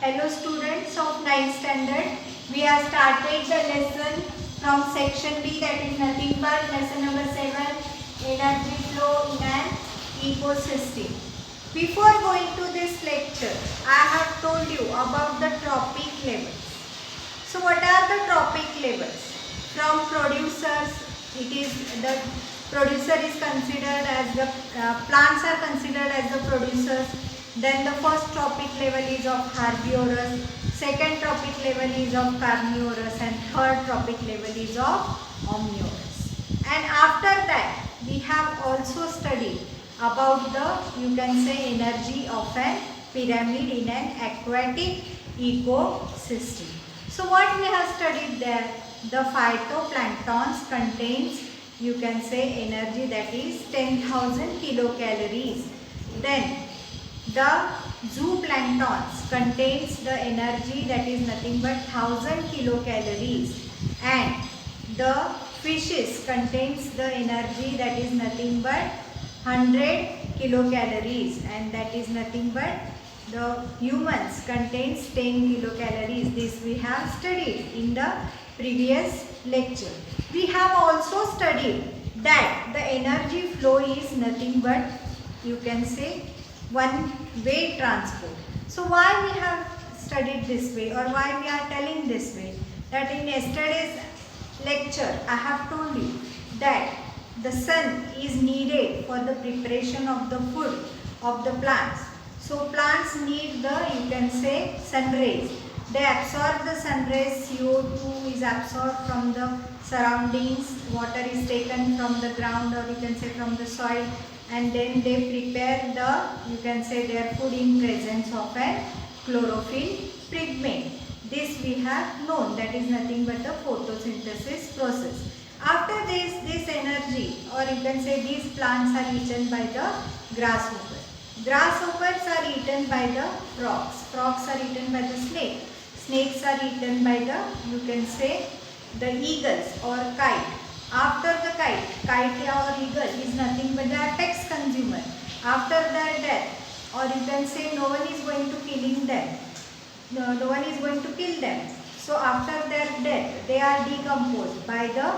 Hello students of 9th standard. We have started the lesson from section B, that is nothing but lesson number 7, energy flow in an ecosystem. Before going to this lecture, I have told you about the trophic levels. So what are the trophic levels? From producers, it is the producer is considered as the plants are considered as the producers. Then the first trophic level is of herbivorous, second trophic level is of carnivorous, and third trophic level is of omnivorous. And after that we have also studied about the, you can say, energy of an pyramid in an aquatic ecosystem. So what we have studied there, the phytoplanktons contains, you can say, energy that is 10,000 kilocalories. Then the zooplanktons contains the energy that is nothing but 1000 kilocalories, and the fishes contains the energy that is nothing but 100 kilocalories, and that is nothing but the humans contains 10 kilocalories. This we have studied in the previous lecture. We have also studied that the energy flow is nothing but, you can say, one way transport. So why we have studied this way, or why we are telling this way? That in yesterday's lecture I have told you that the sun is needed for the preparation of the food of the plants. So plants need the, you can say, sun rays. They absorb the sun rays, CO2 is absorbed from the surroundings, water is taken from the ground, or you can say from the soil, and then they prepare the, you can say, their food in presence of a chlorophyll pigment. This we have known, that is nothing but the photosynthesis process. After this energy, or you can say these plants are eaten by the grasshoppers. Grasshoppers are eaten by the frogs. Frogs are eaten by the snake. Snakes are eaten by the, you can say, the eagles or kite. After the kite or eagle is nothing but the apex consumer. After their death, or you can say no one is going to killing them. No one is going to kill them. So after their death, they are decomposed by the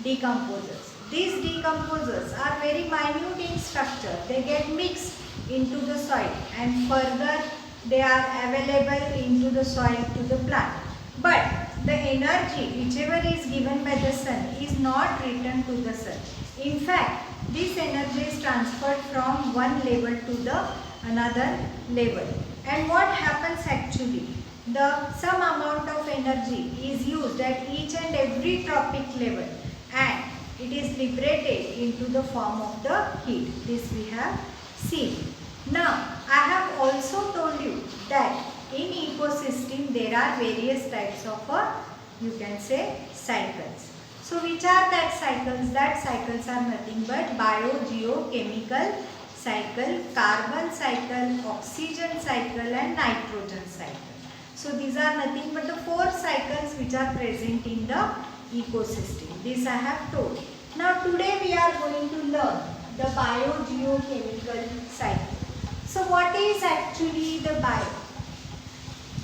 decomposers. These decomposers are very minute in structure. They get mixed into the soil, and further they are available into the soil to the plant. But the energy whichever is given by the sun is not returned to the sun. In fact, this energy is transferred from one level to the another level. And what happens actually? Some amount of energy is used at each and every trophic level, and it is liberated into the form of the heat. This we have seen. Now, I have also told you that in ecosystem there are various types of, you can say, cycles. So which are that cycles? That cycles are nothing but biogeochemical cycle, carbon cycle, oxygen cycle, and nitrogen cycle. So these are nothing but the 4 cycles which are present in the ecosystem. This I have told. Now today we are going to learn the biogeochemical cycle. So what is actually the bio?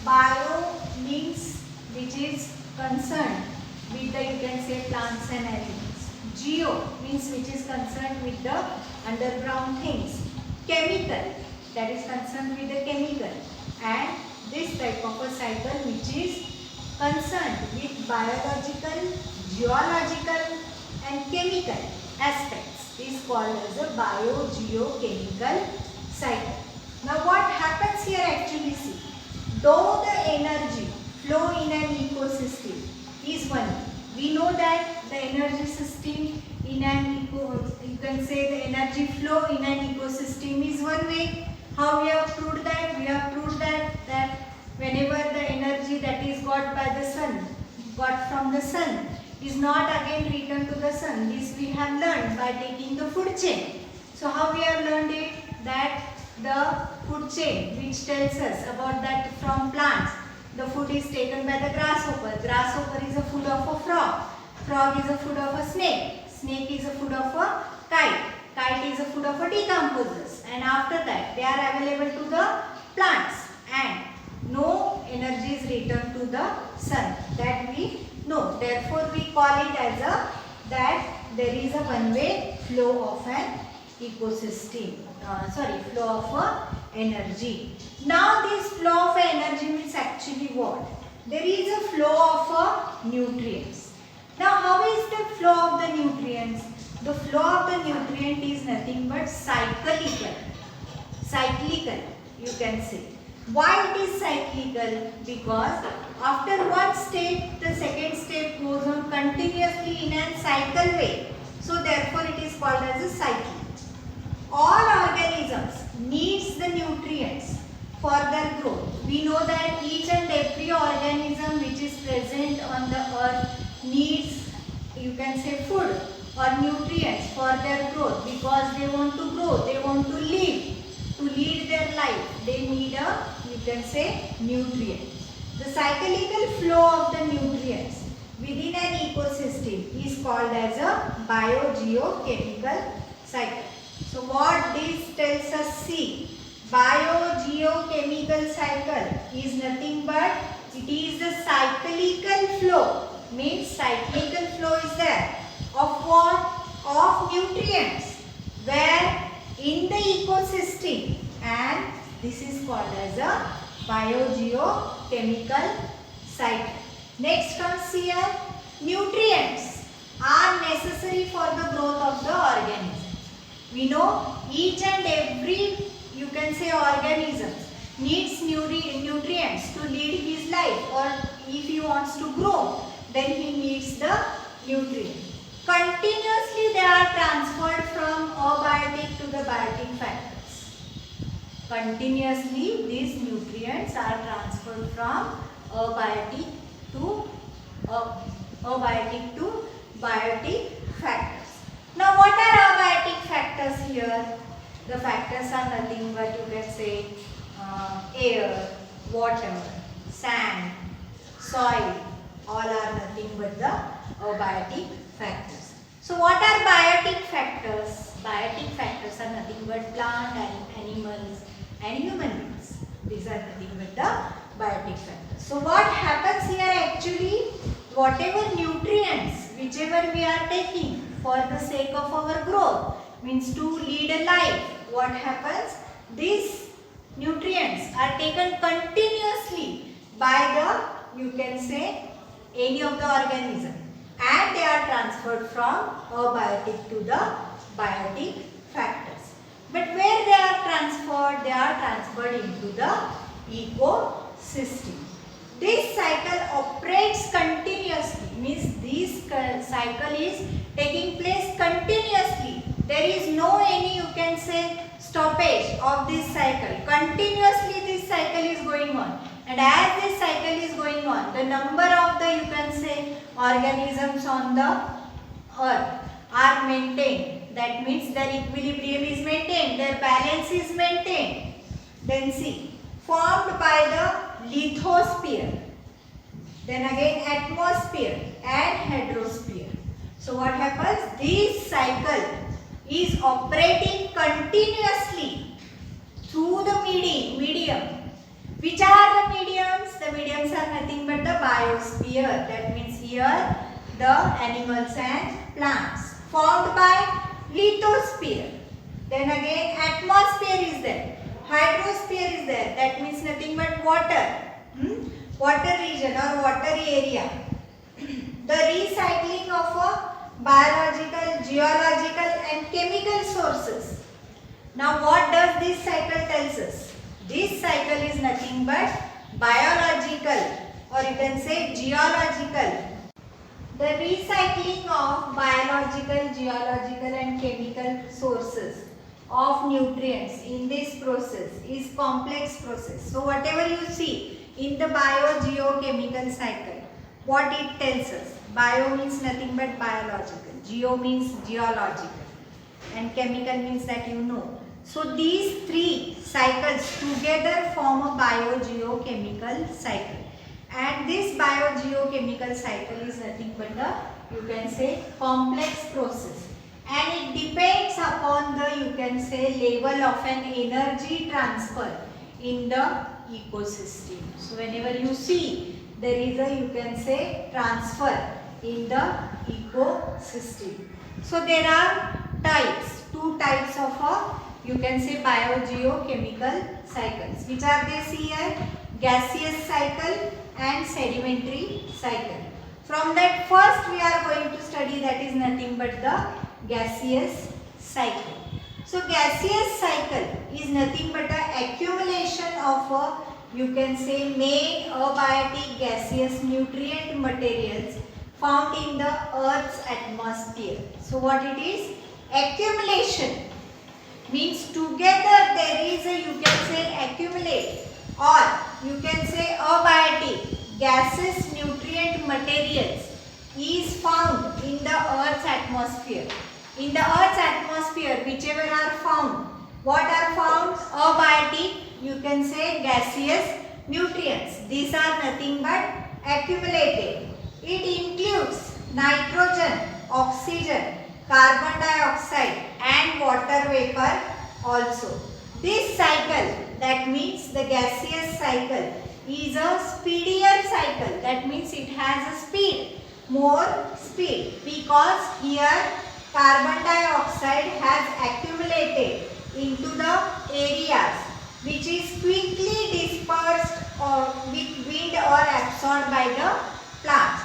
Bio means which is concerned with the, you can say, plants and animals. Geo means which is concerned with the underground things. Chemical, that is concerned with the chemical. And this type of a cycle which is concerned with biological, geological, and chemical aspects is called as a biogeochemical cycle. Now what happens here actually, see, though the energy flow in an ecosystem is one, we know that the energy system in an you can say the energy flow in an ecosystem is one way. How we have proved that? We have proved that whenever the energy that is got by the sun, got from the sun, is not again returned to the sun. This we have learned by taking the food chain. So how we have learned it? That the food chain which tells us about that from plants, the food is taken by the grasshopper. Grasshopper is a food of a frog. Frog is a food of a snake. Snake is a food of a kite. Kite is a food of a decomposers. And after that they are available to the plants. And no energy is returned to the sun, that we know. Therefore we call it as that there is a one-way flow of an ecosystem, flow of energy. Now this flow of energy means actually what? There is a flow of nutrients. Now how is the flow of the nutrients? The flow of the nutrient is nothing but cyclical, you can say. Why it is cyclical? Because after one step, the second step goes on continuously in a cycle way. So therefore it is called as a cycle. All organisms needs the nutrients for their growth. We know that each and every organism which is present on the earth needs, you can say, food or nutrients for their growth, because they want to grow, they want to live, to lead their life. They need a, you can say, nutrient. The cyclical flow of the nutrients within an ecosystem is called as a biogeochemical cycle. So what this tells us, see, biogeochemical cycle is nothing but it is the cyclical flow. Means cyclical flow is there of what? Of nutrients, where in the ecosystem, and this is called as a biogeochemical cycle. Next comes here, nutrients are necessary for the growth of the organism. We know each and every, you can say, organism needs nutrients to lead his life, or if he wants to grow, then he needs the nutrients. Continuously they are transferred from abiotic to the biotic factors. Continuously these nutrients are transferred from abiotic to biotic factors. Now what are abiotic factors here? The factors are nothing but, you can say, air, water, sand, soil, all are nothing but the abiotic factors. So what are biotic factors? Biotic factors are nothing but plant and animals and human beings. These are nothing but the biotic factors. So what happens here actually? Whatever nutrients, whichever we are taking for the sake of our growth, means to lead a life, what happens? These nutrients are taken continuously by the, you can say, any of the organism, and they are transferred from abiotic to the biotic factors. But where they are transferred? They are transferred into the ecosystem. This cycle operates continuously, means this cycle is taking place continuously. There is no any, you can say, stoppage of this cycle. Continuously this cycle is going on. And as this cycle is going on, the number of the, you can say, organisms on the earth are maintained. That means their equilibrium is maintained, their balance is maintained. Then see, formed by the lithosphere, then again atmosphere and hydrosphere. So what happens? This cycle is operating continuously through the medium. Which are the mediums? The mediums are nothing but the biosphere. That means here the animals and plants. Formed by lithosphere. Then again atmosphere is there. Hydrosphere is there. That means nothing but water. Water region or watery area. The recycling of biological, geological and chemical sources. Now what does this cycle tells us? This cycle is nothing but biological, or you can say geological. The recycling of biological, geological and chemical sources of nutrients in this process is complex process. So whatever you see in the biogeochemical cycle, what it tells us? Bio means nothing but biological, geo means geological and chemical means that you know. So these three cycles together form a biogeochemical cycle, and this biogeochemical cycle is nothing but a, you can say, complex process, and it depends upon the, you can say, level of an energy transfer in the ecosystem. So whenever you see there is a, you can say, transfer in the ecosystem. So there are types, two types of a, you can say, biogeochemical cycles. Which are they? See here, gaseous cycle and sedimentary cycle. From that first we are going to study, that is nothing but the gaseous cycle. So gaseous cycle is nothing but a accumulation of a, you can say, main abiotic gaseous nutrient materials found in the Earth's atmosphere. So what it is? Accumulation means together there is a, you can say, accumulate, or you can say abiotic gaseous nutrient materials is found in the Earth's atmosphere. In the Earth's atmosphere, whichever are found, what are found? Abiotic, you can say, gaseous nutrients. These are nothing but accumulated. It includes nitrogen, oxygen, carbon dioxide and water vapor also. This cycle, that means the gaseous cycle, is a speedier cycle. That means it has a speed, more speed, because here carbon dioxide has accumulated into the areas which is quickly dispersed or with wind or absorbed by the plants.